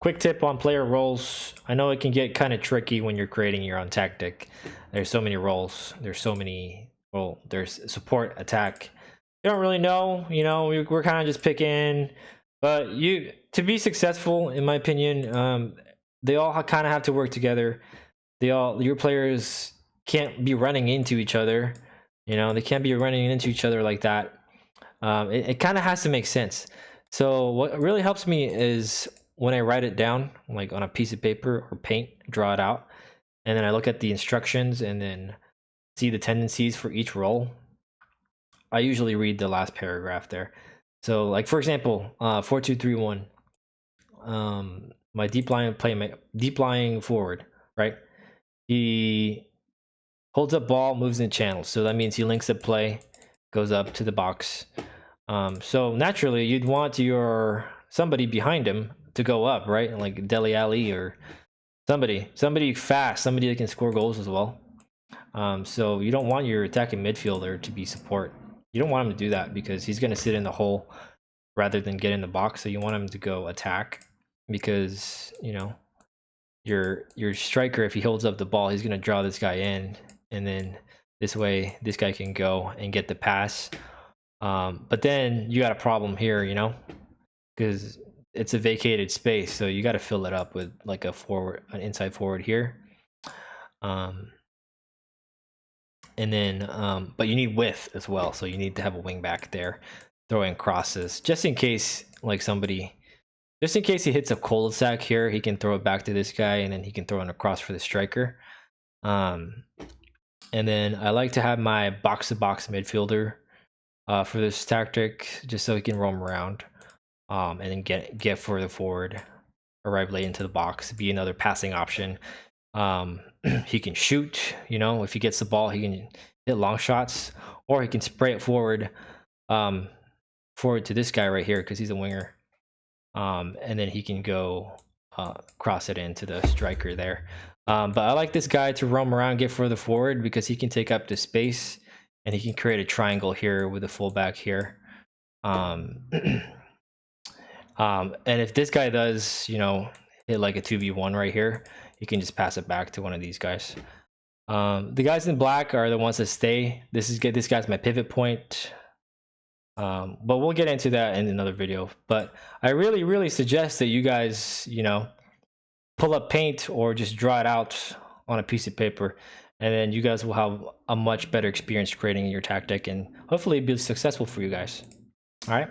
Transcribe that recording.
quick tip on player roles. I know it can get kind of tricky when you're creating your own tactic. There's so many roles. There's so many. Well, there's support, attack. You don't really know. You know, we're kind of just picking. But you to be successful, in my opinion, they all kind of have to work together. Your players can't be running into each other. You know, they can't be running into each other like that. It kind of has to make sense. So what really helps me is when I write it down, like on a piece of paper or paint, draw it out, and then I look at the instructions and then see the tendencies for each role. I usually read the last paragraph there. So, like for example, 4-2-3-1. My deep lying forward, right? He holds up ball, moves in channels. So that means he links up play, goes up to the box. So naturally, you'd want your somebody behind him to go up, right? Like Dele Alli or somebody fast, somebody that can score goals as well. So you don't want your attacking midfielder to be support. You don't want him to do that because he's going to sit in the hole rather than get in the box. So you want him to go attack because you know your striker, if he holds up the ball, he's going to draw this guy in, and then this way this guy can go and get the pass. But then you got a problem here, you know, because it's a vacated space, so you got to fill it up with like an inside forward here. And then but you need width as well, so you need to have a wing back there throwing crosses just in case just in case he hits a cul-de-sac here, he can throw it back to this guy and then he can throw in a cross for the striker. And then I like to have my box-to-box midfielder for this tactic just so he can roam around and then get further forward, arrive late into the box, be another passing option. He can shoot, you know, if he gets the ball, he can hit long shots, or he can spray it forward to this guy right here because he's a winger. And then he can go cross it into the striker there. But I like this guy to roam around, get further forward because he can take up the space and he can create a triangle here with a fullback here. And if this guy does, you know, hit like a 2v1 right here, you can just pass it back to one of these guys. The guys in black are the ones that stay. This guy's my pivot point. But we'll get into that in another video. But I really suggest that you guys, you know, pull up paint or just draw it out on a piece of paper, and then you guys will have a much better experience creating your tactic, and hopefully it'll be successful for you guys. All right.